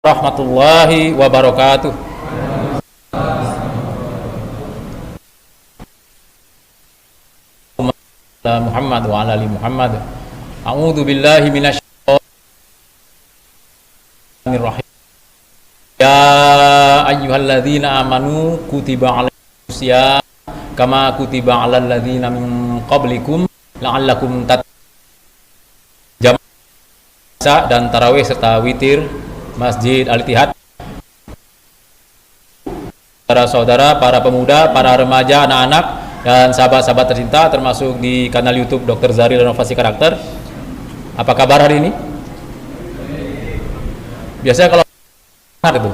Rahmatullahi wabarakatuh. Muhammad wa ala ali Muhammad. A'udzu billahi minasyaitonir rahim. Ya ayyuhalladzina amanu kutiba alaikumus syiyam kama kutiba alal ladzina min qablikum la'allakum tattaqun. Jamaah dan tarawih serta witir Masjid Al-Ittihad. Para saudara, para pemuda, para remaja, anak-anak, dan sahabat-sahabat tercinta termasuk di kanal YouTube Dr. Zari Renovasi Karakter. Apa kabar hari ini? Biasanya kalau itu.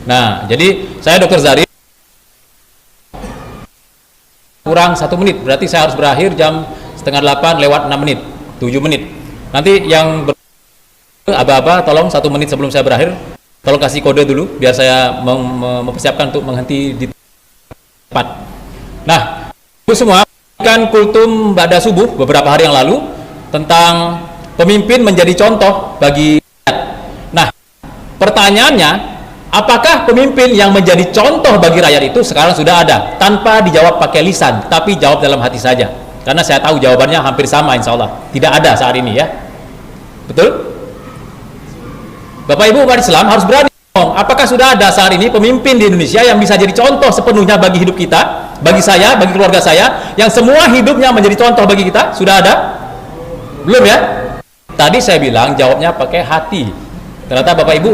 Nah, jadi saya Dr. Zari kurang 1 menit, berarti saya harus berakhir jam 7:30 lewat 6 menit, 7 menit. Nanti yang aba-aba tolong 1 menit sebelum saya berakhir tolong kasih kode dulu biar saya mempersiapkan untuk menghenti di tempat. Nah, ibu semua kan kultum ba'da subuh beberapa hari yang lalu tentang pemimpin menjadi contoh bagi rakyat. Nah, pertanyaannya, apakah pemimpin yang menjadi contoh bagi rakyat itu sekarang sudah ada? Tanpa dijawab pakai lisan, tapi jawab dalam hati saja, karena saya tahu jawabannya hampir sama, insya Allah tidak ada saat ini, ya. Betul? Bapak Ibu umat Islam harus berani ngomong, apakah sudah ada saat ini pemimpin di Indonesia yang bisa jadi contoh sepenuhnya bagi hidup kita, bagi saya, bagi keluarga saya, yang semua hidupnya menjadi contoh bagi kita? Sudah ada? Belum, ya? Tadi saya bilang jawabnya pakai hati. Ternyata Bapak Ibu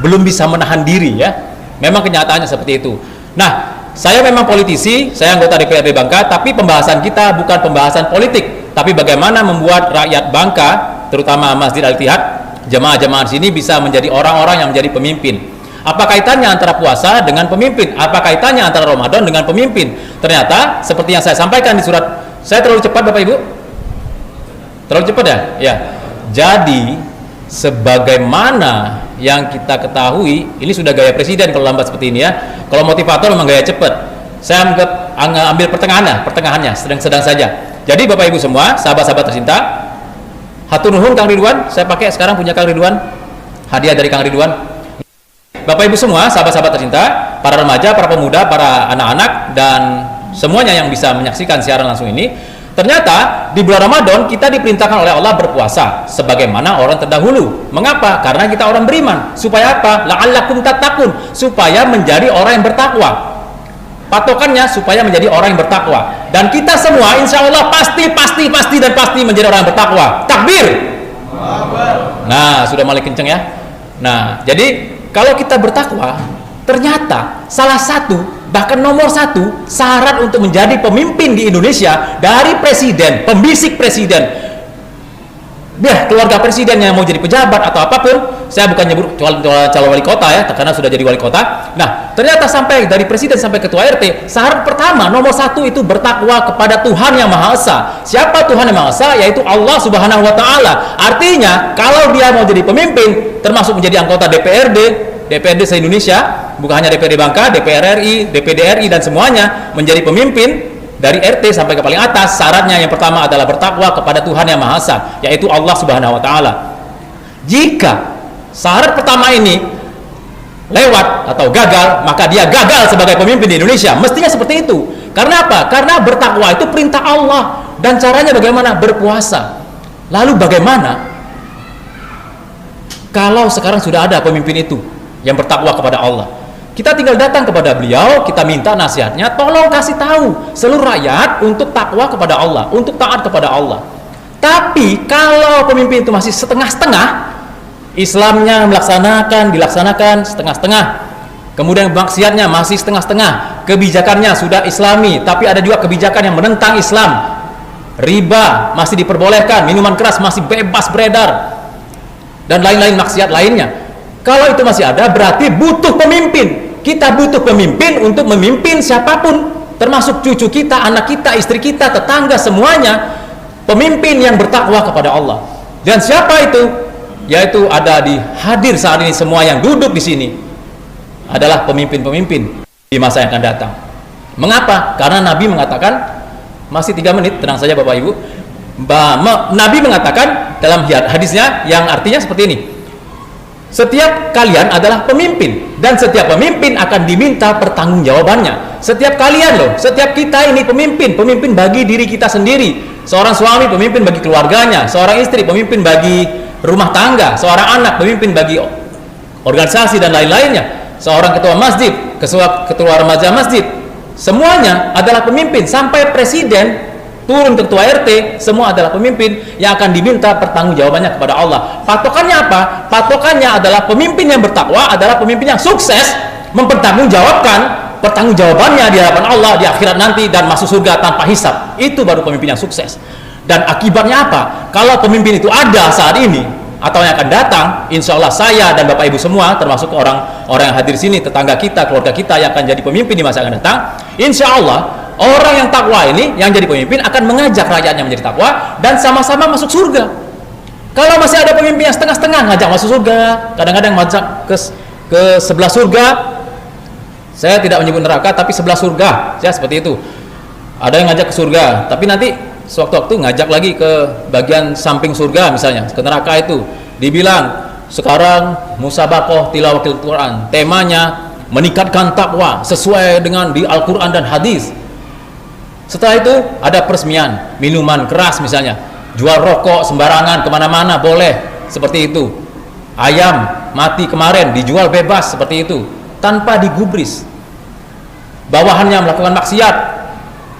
belum bisa menahan diri, ya. Memang kenyataannya seperti itu. Nah, saya memang politisi, saya anggota DPRD Bangka, tapi pembahasan kita bukan pembahasan politik, tapi bagaimana membuat rakyat Bangka, terutama Masjid Al-Ittihad, jemaah-jemaah di sini bisa menjadi orang-orang yang menjadi pemimpin. Apa kaitannya antara puasa dengan pemimpin? Apa kaitannya antara Ramadan dengan pemimpin? Ternyata seperti yang saya sampaikan di surat, saya terlalu cepat Bapak Ibu? Terlalu cepat, ya? Ya. Jadi sebagaimana yang kita ketahui, ini sudah gaya presiden kalau lambat seperti ini, ya. Kalau motivator memang gaya cepat. Saya ambil pertengahannya, sedang saja. Jadi Bapak Ibu semua, sahabat-sahabat tercinta, hatur nuhun Kang Ridwan, saya pakai sekarang punya Kang Ridwan, hadiah dari Kang Ridwan. Bapak Ibu semua, sahabat-sahabat tercinta, para remaja, para pemuda, para anak-anak, dan semuanya yang bisa menyaksikan siaran langsung ini, ternyata di bulan Ramadan kita diperintahkan oleh Allah berpuasa sebagaimana orang terdahulu. Mengapa? Karena kita orang beriman. Supaya apa? La'allakum tattaqun, supaya menjadi orang yang bertakwa. Patokannya supaya menjadi orang yang bertakwa. Dan kita semua insya Allah pasti menjadi orang yang bertakwa. Takbir. Nah, sudah mulai kenceng, ya. Nah, jadi kalau kita bertakwa, ternyata salah satu, bahkan nomor 1 syarat untuk menjadi pemimpin di Indonesia, dari presiden, pembisik presiden, keluarga presiden yang mau jadi pejabat atau apapun, saya bukan nyebut calon wali kota, ya, karena sudah jadi wali kota. Nah, ternyata sampai dari presiden sampai ketua RT, syarat pertama nomor 1 itu bertakwa kepada Tuhan yang Maha Esa. Siapa Tuhan yang Maha Esa? Yaitu Allah Subhanahu wa Ta'ala. Artinya kalau dia mau jadi pemimpin, termasuk menjadi anggota DPRD se-Indonesia, bukan hanya DPRD Bangka, DPR RI, DPD RI, dan semuanya menjadi pemimpin dari RT sampai ke paling atas, syaratnya yang pertama adalah bertakwa kepada Tuhan yang Maha Esa, yaitu Allah Subhanahu wa Ta'ala. Jika syarat pertama ini lewat atau gagal, maka dia gagal sebagai pemimpin di Indonesia. Mestinya seperti itu. Karena apa? Karena bertakwa itu perintah Allah. Dan caranya bagaimana? Berpuasa. Lalu bagaimana kalau sekarang sudah ada pemimpin itu yang bertakwa kepada Allah? Kita tinggal datang kepada beliau, kita minta nasihatnya, tolong kasih tahu seluruh rakyat untuk takwa kepada Allah, untuk taat kepada Allah. Tapi kalau pemimpin itu masih setengah-setengah, Islamnya dilaksanakan setengah-setengah, kemudian maksiatnya masih setengah-setengah, kebijakannya sudah Islami, tapi ada juga kebijakan yang menentang Islam, riba masih diperbolehkan, minuman keras masih bebas beredar, dan lain-lain maksiat lainnya. Kalau itu masih ada, berarti butuh pemimpin. Kita butuh pemimpin untuk memimpin siapapun, termasuk cucu kita, anak kita, istri kita, tetangga, semuanya. Pemimpin yang bertakwa kepada Allah. Dan siapa itu? Yaitu ada hadir saat ini semua yang duduk di sini adalah pemimpin-pemimpin di masa yang akan datang. Mengapa? Karena Nabi mengatakan, masih 3 menit, tenang saja Bapak Ibu. Nabi mengatakan dalam hadisnya yang artinya seperti ini, Setiap kalian adalah pemimpin, dan setiap pemimpin akan diminta pertanggungjawabannya. Setiap kalian loh, setiap kita ini pemimpin bagi diri kita sendiri. Seorang suami pemimpin bagi keluarganya, seorang istri pemimpin bagi rumah tangga, seorang anak pemimpin bagi organisasi dan lain-lainnya, seorang ketua masjid, ketua remaja masjid, semuanya adalah pemimpin. Sampai presiden turun ketua RT, semua adalah pemimpin yang akan diminta pertanggungjawabannya kepada Allah. Patokannya apa? Patokannya adalah pemimpin yang bertakwa adalah pemimpin yang sukses mempertanggungjawabkan pertanggungjawabannya di hadapan Allah di akhirat nanti dan masuk surga tanpa hisab. Itu baru pemimpin yang sukses. Dan akibatnya apa? Kalau pemimpin itu ada saat ini atau yang akan datang, insya Allah saya dan Bapak Ibu semua, termasuk orang-orang yang hadir sini, tetangga kita, keluarga kita yang akan jadi pemimpin di masa akan datang, insya Allah orang yang takwa ini yang jadi pemimpin akan mengajak rakyatnya menjadi takwa dan sama-sama masuk surga. Kalau masih ada pemimpin yang setengah-setengah ngajak masuk surga, kadang-kadang ngajak ke sebelah surga, saya tidak menyebut neraka tapi sebelah surga, ya seperti itu. Ada yang ngajak ke surga, tapi nanti sewaktu-waktu ngajak lagi ke bagian samping surga, misalnya ke neraka itu, dibilang sekarang musabaqah tilawatil Quran, temanya meningkatkan takwa sesuai dengan di Al-Quran dan hadis. Setelah itu ada peresmian minuman keras, misalnya jual rokok sembarangan kemana-mana boleh, seperti itu. Ayam mati kemarin dijual bebas, seperti itu, tanpa digubris. Bawahannya melakukan maksiat,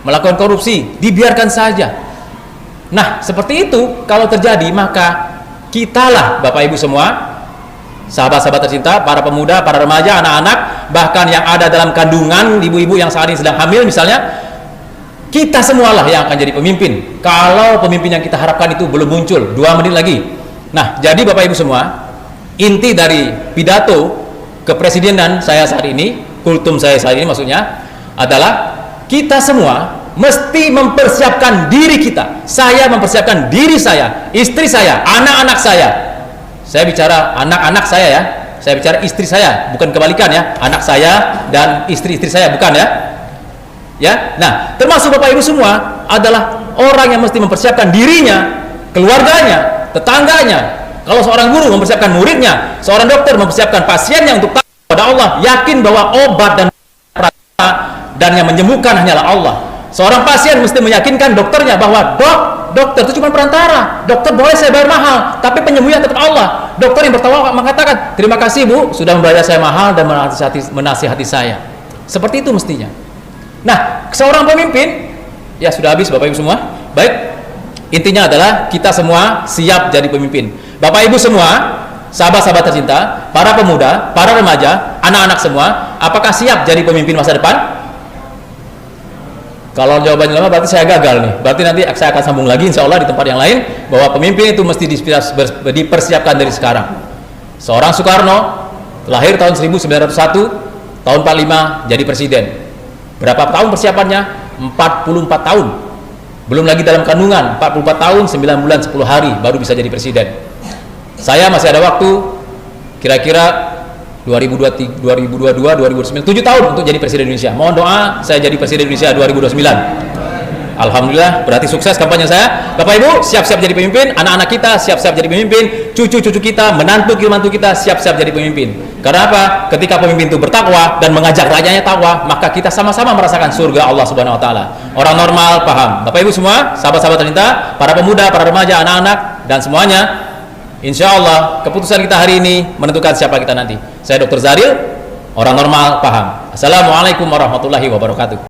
melakukan korupsi, dibiarkan saja. Nah seperti itu kalau terjadi, maka kitalah Bapak Ibu semua, sahabat-sahabat tercinta, para pemuda, para remaja, anak-anak, bahkan yang ada dalam kandungan, ibu-ibu yang saat ini sedang hamil misalnya, kita semualah yang akan jadi pemimpin kalau pemimpin yang kita harapkan itu belum muncul. 2 menit lagi. Nah jadi Bapak Ibu semua, inti dari pidato kepresidenan saya saat ini, kultum saya saat ini maksudnya adalah kita semua mesti mempersiapkan diri kita. Saya mempersiapkan diri saya, istri saya, anak-anak saya. Saya bicara anak-anak saya ya, saya bicara istri saya, bukan kebalikan ya, anak saya dan istri-istri saya, bukan ya. Ya, nah termasuk Bapak Ibu semua adalah orang yang mesti mempersiapkan dirinya, keluarganya, tetangganya. Kalau seorang guru mempersiapkan muridnya, seorang dokter mempersiapkan pasiennya untuk taat kepada Allah, yakin bahwa obat dan yang menyembuhkan hanyalah Allah. Seorang pasien mesti meyakinkan dokternya bahwa dokter itu cuma perantara. Dokter boleh saya bayar mahal, tapi penyembuhnya tetap Allah. Dokter yang bertawakal mengatakan, terima kasih Bu, sudah membayar saya mahal dan menasihati saya. Seperti itu mestinya. Nah, seorang pemimpin, ya sudah habis Bapak Ibu semua. Baik, intinya adalah kita semua siap jadi pemimpin. Bapak Ibu semua, sahabat-sahabat tercinta, para pemuda, para remaja, anak-anak semua, apakah siap jadi pemimpin masa depan? Kalau jawabannya lama berarti saya gagal nih. Berarti nanti saya akan sambung lagi insya Allah di tempat yang lain, bahwa pemimpin itu mesti dipersiapkan dari sekarang. Seorang Soekarno lahir tahun 1901, tahun 45 jadi presiden. Berapa tahun persiapannya? 44 tahun. Belum lagi dalam kandungan, 44 tahun 9 bulan 10 hari baru bisa jadi presiden. Saya masih ada waktu kira-kira 2022, 2029, 7 tahun untuk jadi presiden Indonesia. Mohon doa saya jadi presiden Indonesia 2029. Alhamdulillah, berarti sukses kampanye saya. Bapak Ibu siap-siap jadi pemimpin, anak-anak kita siap-siap jadi pemimpin, cucu-cucu kita, menantu kita siap-siap jadi pemimpin. Karena apa? Ketika pemimpin itu bertakwa dan mengajak rakyatnya takwa, maka kita sama-sama merasakan surga Allah Subhanahu wa taala. Orang normal paham. Bapak Ibu semua, sahabat-sahabat tercinta, para pemuda, para remaja, anak-anak dan semuanya, insya Allah keputusan kita hari ini menentukan siapa kita nanti. Saya Dr. Zaril, orang normal paham. Assalamualaikum warahmatullahi wabarakatuh.